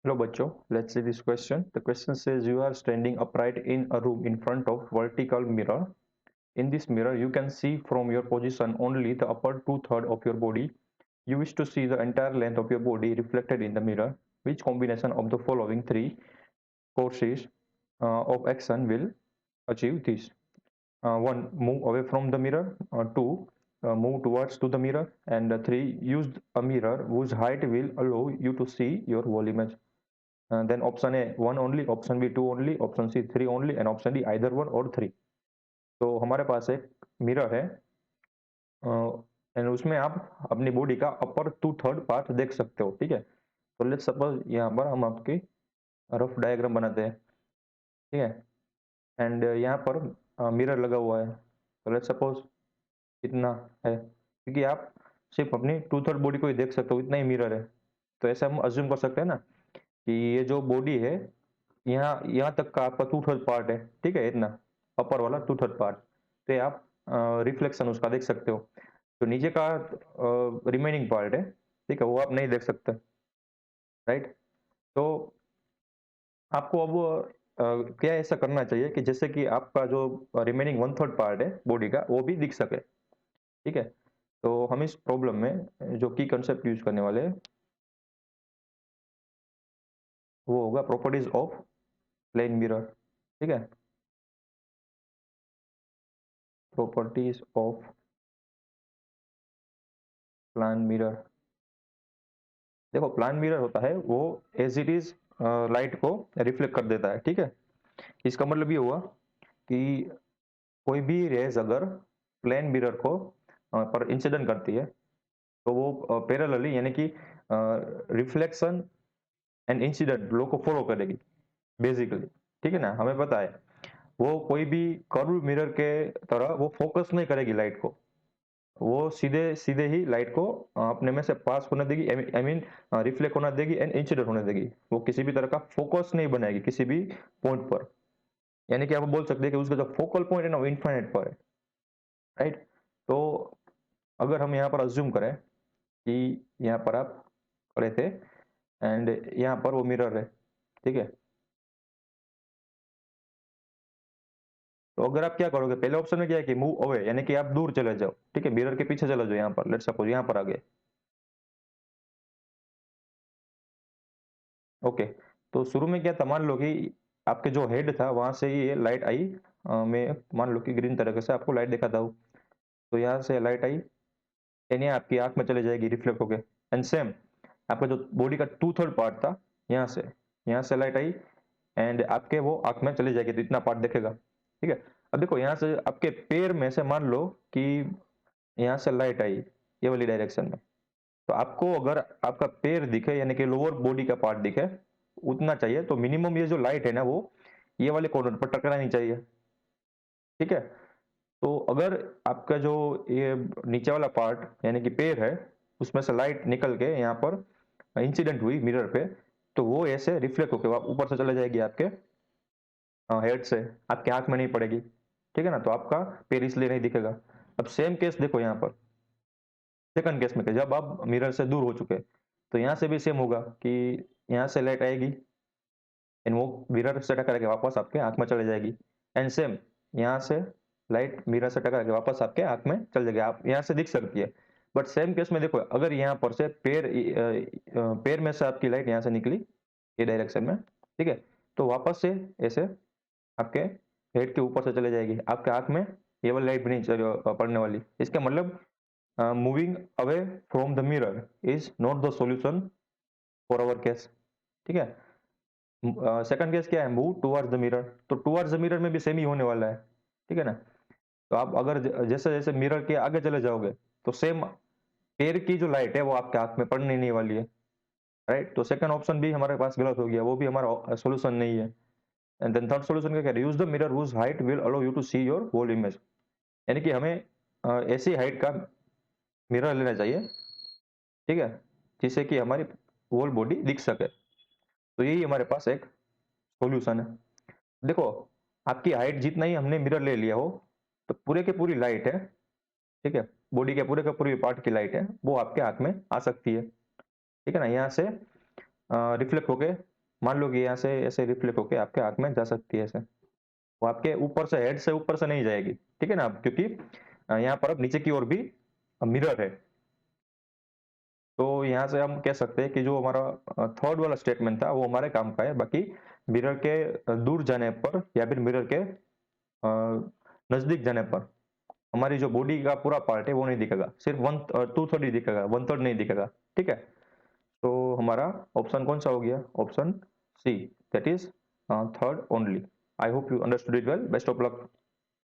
Hello, bachcho. Let's see this question. The question says you are standing upright in a room in front of vertical mirror. In this mirror, you can see from your position only the upper two-thirds of your body. You wish to see the entire length of your body reflected in the mirror. Which combination of the following three courses of action will achieve this? One, move away from the mirror. Two, move towards to the mirror. And three, use a mirror whose height will allow you to see your whole image. Then option A one only, option B two only, option C three only and option D either one or three. तो हमारे पास एक mirror है and उसमें आप अपनी body का upper two third part देख सकते हो। ठीक है, तो लेट्स सपोज यहाँ पर हम आपकी रफ डायग्राम बनाते हैं। ठीक है, एंड यहाँ पर मिरर लगा हुआ है। तो लेट्स सपोज इतना है, क्योंकि आप सिर्फ अपनी टू थर्ड बॉडी को ही देख सकते हो, इतना ही मिरर है। तो ऐसे हम अज्यूम कर सकते हैं ना कि ये जो बॉडी है यहाँ यहाँ तक का आपका टू थर्ड पार्ट है। ठीक है, इतना अपर वाला टू थर्ड पार्ट, तो ये आप रिफ्लेक्शन उसका देख सकते हो। तो नीचे का रिमेनिंग पार्ट है, ठीक है, वो आप नहीं देख सकते। राइट, तो आपको अब क्या ऐसा करना चाहिए कि जैसे कि आपका जो रिमेनिंग वन थर्ड पार्ट है बॉडी का वो भी दिख सके। ठीक है, तो हम इस प्रॉब्लम में जो की कंसेप्ट यूज करने वाले हैं वो होगा प्रॉपर्टीज ऑफ प्लेन मिरर। ठीक है, प्रॉपर्टीज ऑफ प्लान मिरर। देखो, प्लान मिरर होता है वो एज इट इज लाइट को रिफ्लेक्ट कर देता है। ठीक है, इसका मतलब ये हुआ कि कोई भी रेज अगर प्लेन मिरर को पर इंसिडेंट करती है तो वो पैरेलली यानी कि रिफ्लेक्शन एंड इंसिडेंट लो को फॉलो करेगी बेसिकली। ठीक है ना, हमें पता है वो कोई भी कर्व मिरर के तरह वो फोकस नहीं करेगी लाइट को, वो सीधे सीधे ही लाइट को अपने में से पास होने देगी, आई मीन रिफ्लेक्ट होना देगी एंड इंसिडेंट होने देगी। वो किसी भी तरह का फोकस नहीं बनाएगी किसी भी पॉइंट पर। यानी कि आप बोल सकते हैं कि उसका जो फोकल पॉइंट है ना वो इनफाइनाइट पर है। राइट, तो अगर हम यहाँ पर अज्यूम करें कि यहाँ पर आप खड़े थे एंड यहाँ पर वो मिरर है। ठीक है, तो अगर आप क्या करोगे, पहले ऑप्शन में क्या है कि मूव अवे, यानी कि आप दूर चले जाओ। ठीक है, मिरर के पीछे चले जाओ। यहाँ पर लेट्स सपोज यहाँ पर आ गए। ओके, तो शुरू में क्या था, मान लो कि आपके जो हेड था वहां से ये लाइट आई। मैं मान लो कि ग्रीन तरीके से आपको लाइट दिखाता हूँ। तो यहाँ से लाइट आई एंड ये आपकी आंख में चले जाएगी रिफ्लेक्ट होके। एंड सेम आपका जो बॉडी का टू थर्ड पार्ट था यहाँ से लाइट आई एंड आपके वो आंख में चली जाएगी, तो इतना पार्ट देखेगा। ठीक है, अब देखो यहाँ से आपके पैर में से मान लो कि यहाँ से लाइट आई ये वाली डायरेक्शन में, तो आपको अगर आपका पैर दिखे यानी कि लोअर बॉडी का पार्ट दिखे उतना चाहिए, तो मिनिमम ये जो लाइट है ना वो ये वाले कॉर्नर पर टकरानी चाहिए। ठीक है, तो अगर आपका जो ये नीचे वाला पार्ट यानी कि पैर है उसमें से लाइट निकल के यहाँ पर इंसिडेंट हुई मिरर पे, तो वो ऐसे रिफ्लेक्ट होकर ऊपर से चले जाएगी आपके हेड से, आपके आंख में नहीं पड़ेगी। ठीक है ना, तो आपका पैर इसलिए नहीं दिखेगा। अब सेम केस देखो यहाँ पर सेकंड केस में कि जब आप मिरर से दूर हो चुके, तो यहाँ से भी सेम होगा कि यहाँ से लाइट आएगी एंड वो मिरर से टकरा के वापस आपके आंख में चले जाएगी। एंड सेम यहाँ से लाइट मिरर से टकरा के वापस आपके आंख में चल जाएगी, आप यहाँ से दिख सकती है। बट सेम केस में देखो, अगर यहाँ पर से पैर में से आपकी लाइट यहाँ से निकली ये डायरेक्शन में, ठीक है, तो वापस से ऐसे आपके हेड के ऊपर से चले जाएगी, आपके आंख में ये वाली लाइट भी नहीं पड़ने वाली। इसका मतलब moving away from the mirror is not the solution for our case. ठीक है, सेकंड केस क्या है, मूव टुवर्ड्स द मिरर, तो टुवर्ड्स द मिरर में भी सेम ही होने वाला है। ठीक है ना, तो आप अगर जैसे जैसे मिरर के आगे चले जाओगे तो सेम पैर की जो लाइट है वो आपके आंख में पड़ने नहीं वाली है। राइट, तो सेकंड ऑप्शन भी हमारे पास गलत हो गया, वो भी हमारा सोल्यूशन नहीं है। एंड देन थर्ड सोल्यूशन क्या कह रहे, use the mirror whose height will allow you to see your whole image, यानी कि हमें ऐसी हाइट का मिरर लेना चाहिए, ठीक है, जिससे कि हमारी होल बॉडी दिख सके। तो यही हमारे पास एक सॉल्यूशन है। देखो, आपकी हाइट जितना ही हमने मिरर ले लिया हो तो पूरे के पूरी लाइट है, ठीक है, बॉडी के पूरे पार्ट की लाइट है वो आपके आंख में आ सकती है। ठीक है ना, यहाँ से रिफ्लेक्ट होके, मान लो कि यहाँ से ऐसे रिफ्लेक्ट होके आपके आँख में जा सकती है ऐसे। वो आपके ऊपर से, हेड से ऊपर से नहीं जाएगी, ठीक है ना? क्योंकि यहाँ पर अब नीचे की ओर भी मिरर है। तो यहाँ से हम कह सकते हैं कि जो हमारा थर्ड वाला स्टेटमेंट था वो हमारे काम का है। बाकी मिरर के दूर जाने पर या फिर मिरर के नज़दीक जाने पर हमारी जो बॉडी का पूरा पार्ट है वो नहीं दिखेगा, सिर्फ 2/3 ही दिखेगा, 1/3 नहीं दिखेगा, ठीक है? तो हमारा ऑप्शन कौन सा हो गया? Option C, that is third only. I hope you understood it well. Best of luck.